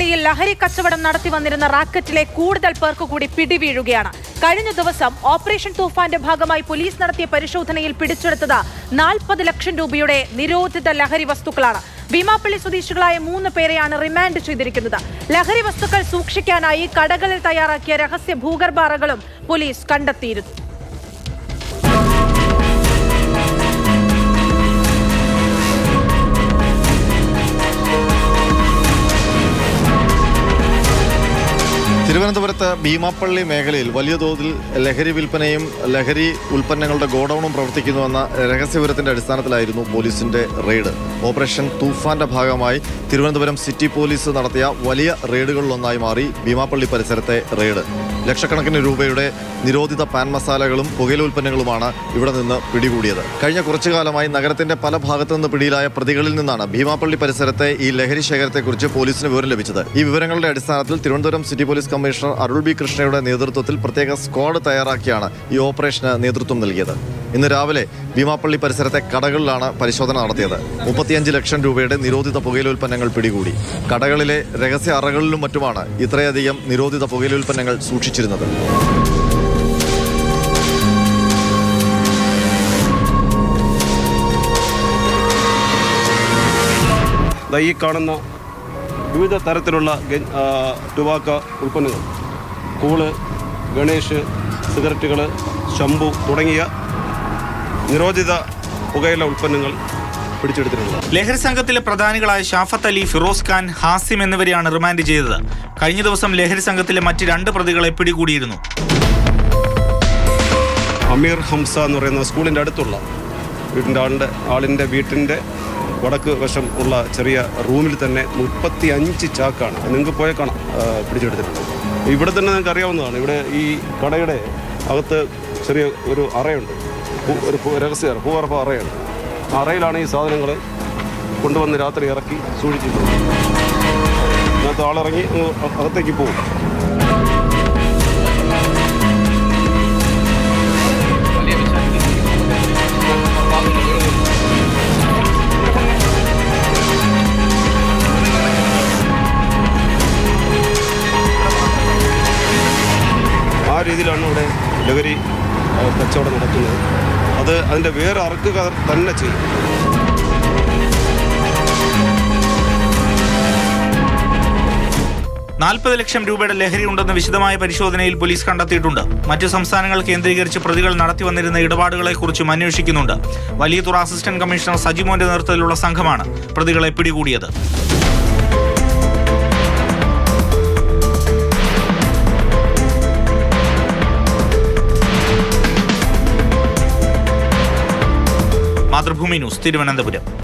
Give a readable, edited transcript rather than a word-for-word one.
ജില്ലയിൽ ലഹരി കച്ചവടം നടത്തി വന്നിരുന്ന റാക്കറ്റിലെ കൂടുതൽ പേർക്ക് കൂടി പിടിവീഴുകയാണ്. കഴിഞ്ഞ ദിവസം ഓപ്പറേഷൻ തൂഫാന്റെ ഭാഗമായി പോലീസ് നടത്തിയ പരിശോധനയിൽ പിടിച്ചെടുത്തത് 40 ലക്ഷം രൂപയുടെ നിരോധിത ലഹരി വസ്തുക്കളാണ്. ഭീമാപ്പള്ളി സ്വദേശികളായ 3 പേരെയാണ് റിമാൻഡ് ചെയ്തിരിക്കുന്നത്. ലഹരി വസ്തുക്കൾ സൂക്ഷിക്കാനായി കടകളിൽ തയ്യാറാക്കിയ രഹസ്യ ഭൂഗർഭ അറകളും പോലീസ് കണ്ടെത്തിയിരുന്നു. തിരുവനന്തപുരത്ത് ഭീമാപ്പള്ളി മേഖലയിൽ വലിയ തോതിൽ ലഹരി വിൽപ്പനയും ലഹരി ഉൽപ്പന്നങ്ങളുടെ ഗോഡൌണും പ്രവർത്തിക്കുന്നുവെന്ന രഹസ്യവിവരത്തിന്റെ അടിസ്ഥാനത്തിലായിരുന്നു പോലീസിന്റെ റെയ്ഡ്. ഓപ്പറേഷൻ തൂഫാന്റെ ഭാഗമായി തിരുവനന്തപുരം സിറ്റി പോലീസ് നടത്തിയ വലിയ റെയ്ഡുകളിലൊന്നായി മാറി ഭീമാപ്പള്ളി പരിസരത്തെ റെയ്ഡ്. ലക്ഷക്കണക്കിന് രൂപയുടെ നിരോധിത പാൻ മസാലകളും പുകയില ഉൽപ്പന്നങ്ങളുമാണ് ഇവിടെ നിന്ന് പിടികൂടിയത്. കഴിഞ്ഞ കുറച്ചു കാലമായി നഗരത്തിന്റെ പല ഭാഗത്തു നിന്ന് പിടിയിലായ പ്രതികളിൽ നിന്നാണ് ഭീമാപ്പള്ളി പരിസരത്തെ ഈ ലഹരി ശേഖരത്തെക്കുറിച്ച് പോലീസിന് വിവരം ലഭിച്ചത്. ഈ വിവരങ്ങളുടെ അടിസ്ഥാനത്തിൽ തിരുവനന്തപുരം സിറ്റി പോലീസ് കമ്മീഷണർ അരുൾ ബി കൃഷ്ണയുടെ നേതൃത്വത്തിൽ പ്രത്യേക സ്ക്വാഡ് തയ്യാറാക്കിയാണ് ഈ ഓപ്പറേഷന് നേതൃത്വം നൽകിയത്. ഇന്ന് രാവിലെ ഭീമാപ്പള്ളി പരിസരത്തെ കടകളിലാണ് പരിശോധന നടത്തിയത്. 35 ലക്ഷം രൂപയുടെ നിരോധിത പുകയില ഉൽപ്പന്നങ്ങൾ പിടികൂടി. കടകളിലെ രഹസ്യ അറകളിലും മറ്റുമാണ് ഇത്രയധികം നിരോധിത പുകയില ഉൽപ്പന്നങ്ങൾ സൂക്ഷിച്ചിരുന്നത്. ഈ കാണുന്ന വിവിധ തരത്തിലുള്ള ടുബാക്ക ഉൽപ്പന്നങ്ങൾ, കൂള്, ഗണേഷ്, സിഗരറ്റുകൾ, ശംഭു തുടങ്ങിയ നിരോധിത പുകയില ഉൽപ്പന്നങ്ങൾ പിടിച്ചെടുത്തിട്ടുണ്ട്. ലഹരി സംഘത്തിലെ പ്രധാനികളായ ഷാഫത്ത് അലി, ഫിറോസ് ഖാൻ, ഹാസിം എന്നിവരെയാണ് റിമാൻഡ് ചെയ്തത്. കഴിഞ്ഞ ദിവസം ലഹരി സംഘത്തിലെ മറ്റ് 2 പ്രതികളെ പിടികൂടിയിരുന്നു. അമീർ ഹംസ എന്ന് പറയുന്ന സ്കൂളിൻ്റെ അടുത്തുള്ള ആളിൻ്റെ വീട്ടിൻ്റെ വടക്ക് വശം ഉള്ള ചെറിയ റൂമിൽ തന്നെ 35 ചാക്കാണ്, നിങ്ങൾക്ക് പോയ കാണാം, പിടിച്ചെടുത്തിട്ടുണ്ട്. ഇവിടെ തന്നെ നിങ്ങൾക്ക് അറിയാവുന്നതാണ്. ഇവിടെ ഈ കടയുടെ അകത്ത് ചെറിയ ഒരു അറയുണ്ട്, ഒരു രഹസ്യ ഭൂഗർഭ അറയാണ്. ആ അറയിലാണ് ഈ സാധനങ്ങൾ കൊണ്ടുവന്ന് രാത്രി ഇറക്കി സൂക്ഷിച്ചിട്ടുള്ളത്. അതിനകത്ത് ആളിറങ്ങി അകത്തേക്ക് പോകും. ആ രീതിയിലാണ് ഇവിടെ ലഹരി കച്ചവടം നടത്തുന്നത്. അത് അതിൻ്റെ വേറെ അറക്കുകാർ തന്നെ ചെയ്യും. $40 ലക്ഷം രൂപയുടെ ലഹരി ഉണ്ടെന്ന വിശദമായ പരിശോധനയിൽ പോലീസ് കണ്ടെത്തിയിട്ടുണ്ട്. മറ്റ് സംസ്ഥാനങ്ങൾ കേന്ദ്രീകരിച്ച് പ്രതികൾ നടത്തി വന്നിരുന്ന ഇടപാടുകളെക്കുറിച്ചും അന്വേഷിക്കുന്നുണ്ട്. വലിയതുറ അസിസ്റ്റന്റ് കമ്മീഷണർ സജിമോന്റെ നേതൃത്വത്തിലുള്ള സംഘമാണ് പ്രതികളെ പിടികൂടിയത്. മാതൃഭൂമി ന്യൂസ്, തിരുവനന്തപുരം.